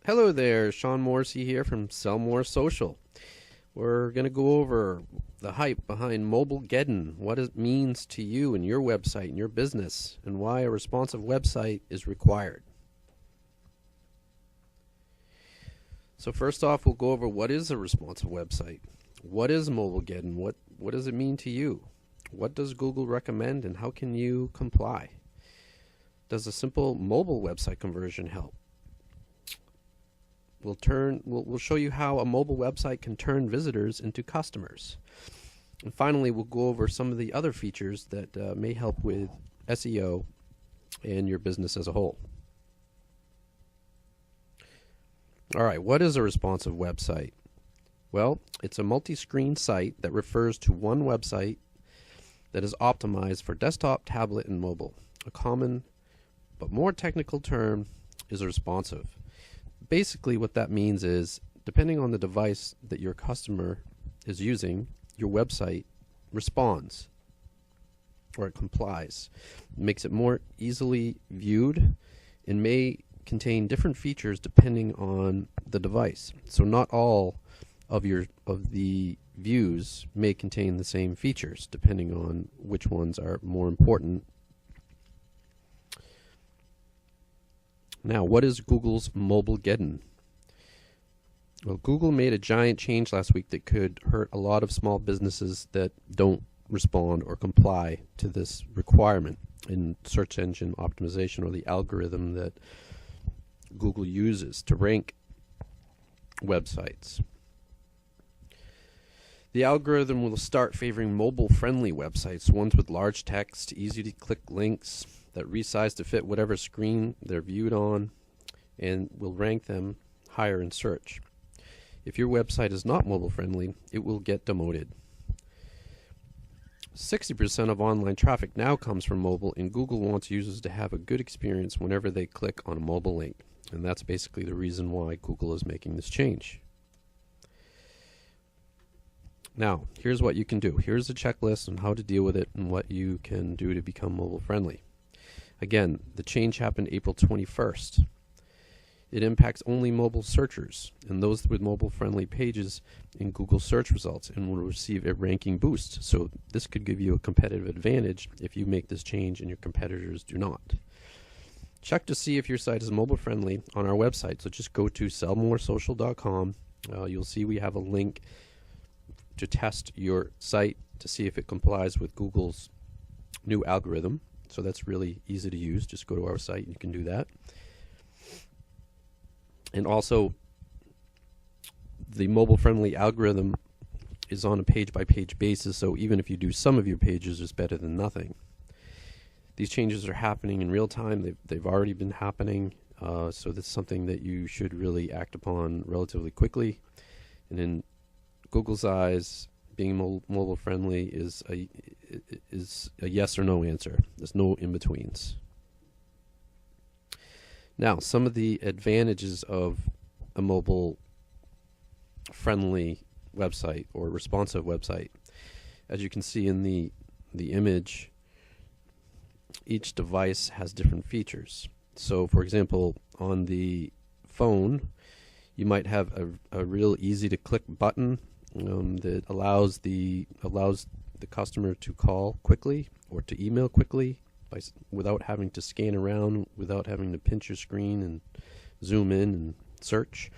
Hello there, Sean Morrissey here from Sell More Social. We're going to go over the hype behind Mobilegeddon, what it means to you and your website and your business, and why a responsive website is required. So first off, we'll go over what is a responsive website. What is Mobilegeddon? What does it mean to you? What does Google recommend and how can you comply? Does a simple mobile website conversion help? We'll show you how a mobile website can turn visitors into customers. And finally, we'll go over some of the other features that may help with SEO and your business as a whole. All right, what is a responsive website? Well, it's a multi-screen site that refers to one website that is optimized for desktop, tablet, and mobile. A common but more technical term is responsive. Basically, what that means is, depending on the device that your customer is using, your website responds or it complies. It makes it more easily viewed and may contain different features depending on the device. So not all of the views may contain the same features depending on which ones are more important. Now, what is Google's Mobilegeddon? Well, Google made a giant change last week that could hurt a lot of small businesses that don't respond or comply to this requirement in search engine optimization, or the algorithm that Google uses to rank websites. The algorithm will start favoring mobile-friendly websites, ones with large text, easy-to-click links that resize to fit whatever screen they're viewed on, and will rank them higher in search. If your website is not mobile-friendly, it will get demoted. 60% of online traffic now comes from mobile, and Google wants users to have a good experience whenever they click on a mobile link. And that's basically the reason why Google is making this change. Now, here's what you can do. Here's a checklist on how to deal with it and what you can do to become mobile friendly. Again, the change happened April 21st. It impacts only mobile searchers and those with mobile friendly pages in Google search results, and will receive a ranking boost. So this could give you a competitive advantage if you make this change and your competitors do not. Check to see if your site is mobile friendly on our website. So just go to sellmoresocial.com. You'll see we have a link to test your site to see if it complies with Google's new algorithm. So that's really easy to use. Just go to our site and you can do that. And also, the mobile-friendly algorithm is on a page-by-page basis, so even if you do some of your pages, it's better than nothing. These changes are happening in real time. They've already been happening, so that's something that you should really act upon relatively quickly. And in Google's eyes, being mobile friendly is a yes or no answer. There's no in-betweens. Now, some of the advantages of a mobile friendly website or responsive website. As you can see in the image, each device has different features. So for example, on the phone, you might have a real easy to click button that allows the customer to call quickly or to email quickly without having to scan around, without having to pinch your screen and zoom in and search.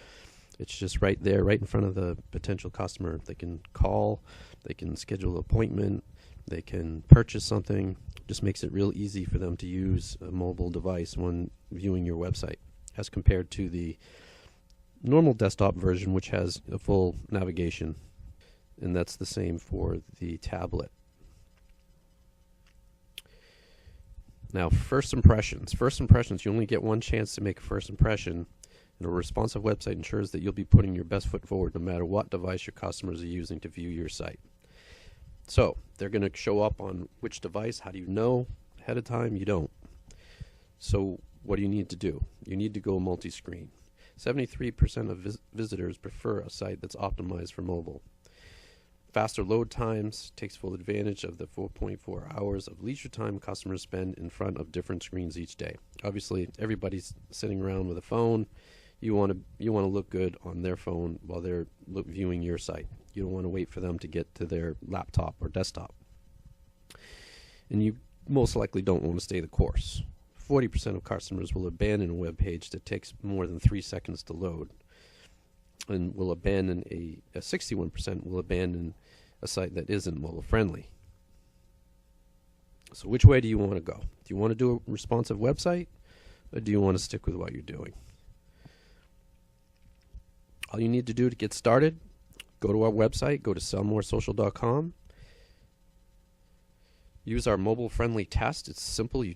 It's just right there, right in front of the potential customer. They can call, they can schedule an appointment, they can purchase something. It just makes it real easy for them to use a mobile device when viewing your website, as compared to the normal desktop version, which has a full navigation. And that's the same for the tablet. Now, first impressions. First impressions, you only get one chance to make a first impression, and a responsive website ensures that you'll be putting your best foot forward no matter what device your customers are using to view your site. So, they're going to show up on which device. How do you know ahead of time? You don't. So, what do you need to do? You need to go multi-screen. 73% of visitors prefer a site that's optimized for mobile. Faster load times takes full advantage of the 4.4 hours of leisure time customers spend in front of different screens each day. Obviously, everybody's sitting around with a phone. You want to look good on their phone while they're viewing your site. You don't want to wait for them to get to their laptop or desktop. And you most likely don't want to stay the course. 40% of customers will abandon a web page that takes more than 3 seconds to load, and will abandon 61% will abandon a site that isn't mobile friendly. So which way do you want to go? Do you want to do a responsive website, or do you want to stick with what you're doing? All you need to do to get started, go to our website, go to sellmoresocial.com. Use our mobile-friendly test. It's simple. You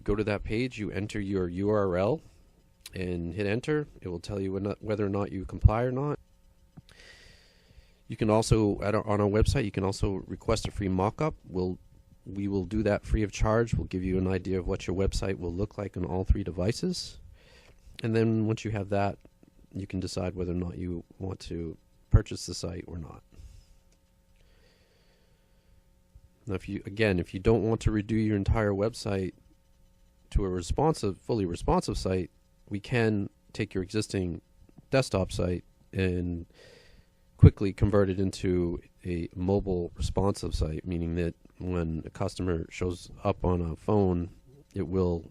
go to that page, you enter your URL, and hit enter. It will tell you whether or not you comply or not. You can also, on our website, you can also request a free mock-up. We will do that free of charge. We'll give you an idea of what your website will look like on all 3 devices. And then once you have that, you can decide whether or not you want to purchase the site or not. Now, if you don't want to redo your entire website to a fully responsive site, we can take your existing desktop site and quickly convert it into a mobile responsive site, meaning that when a customer shows up on a phone, it will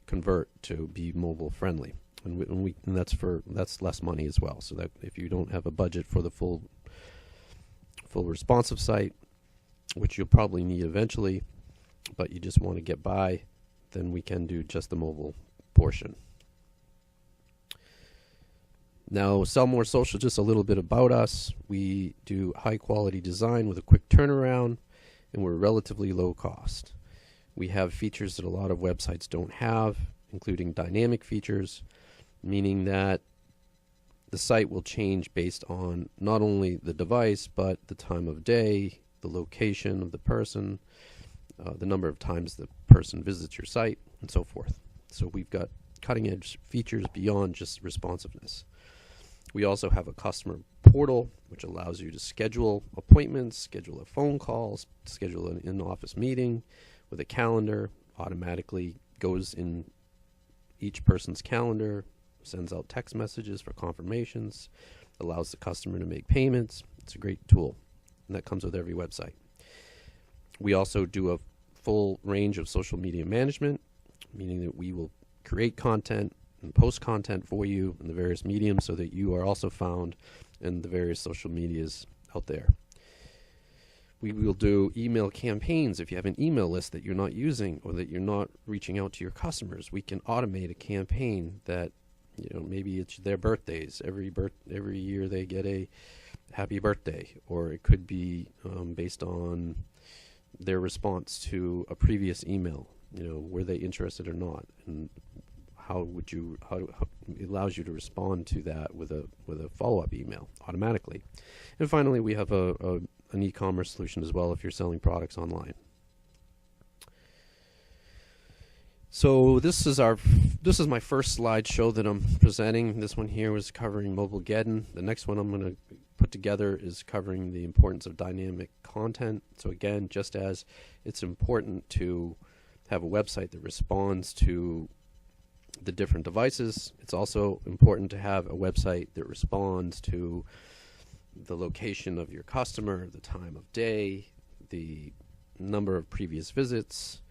convert to be mobile friendly, and that's less money as well. So that if you don't have a budget for the full responsive site, which you'll probably need eventually, but you just want to get by, then we can do just the mobile portion. Now, Sell More Social, just a little bit about us. We do high quality design with a quick turnaround, and we're relatively low cost. We have features that a lot of websites don't have, including dynamic features, meaning that the site will change based on not only the device, but the time of day, the location of the person, the number of times the person visits your site, and so forth. So we've got cutting edge features beyond just responsiveness. We also have a customer portal, which allows you to schedule appointments, schedule a phone call, schedule an in-office meeting with a calendar. Automatically goes in each person's calendar, sends out text messages for confirmations, allows the customer to make payments. It's a great tool, and that comes with every website. We also do a full range of social media management, meaning that we will create content and post content for you in the various mediums so that you are also found in the various social medias out there. We will do email campaigns. If you have an email list that you're not using or that you're not reaching out to your customers, we can automate a campaign that, maybe it's their birthdays. Every year they get a happy birthday, or it could be based on their response to a previous email. Were they interested or not, and how it allows you to respond to that with a follow-up email automatically. And finally, we have an e-commerce solution as well if you're selling products online. So this is my first slideshow that I'm presenting. This one here was covering Mobilegeddon. The next one I'm going to put together is covering the importance of dynamic content. So again, just as it's important to have a website that responds to the different devices, it's also important to have a website that responds to the location of your customer, the time of day, the number of previous visits,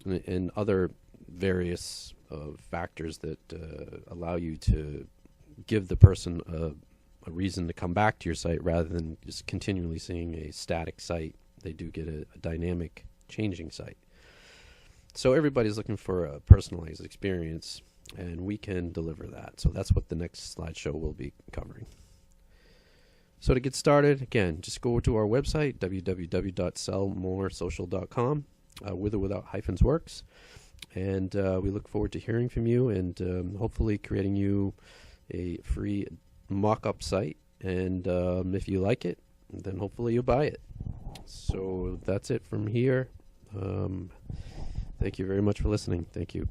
and other various factors that allow you to give the person a reason to come back to your site rather than just continually seeing a static site. They do get a dynamic, changing site. So everybody's looking for a personalized experience, and we can deliver that. So that's what the next slideshow will be covering. So to get started, again, just go to our website, www.sellmoresocial.com. With or without hyphens works. And we look forward to hearing from you and hopefully creating you a free mock-up site. And if you like it, then hopefully you'll buy it. So that's it from here. Thank you very much for listening. Thank you.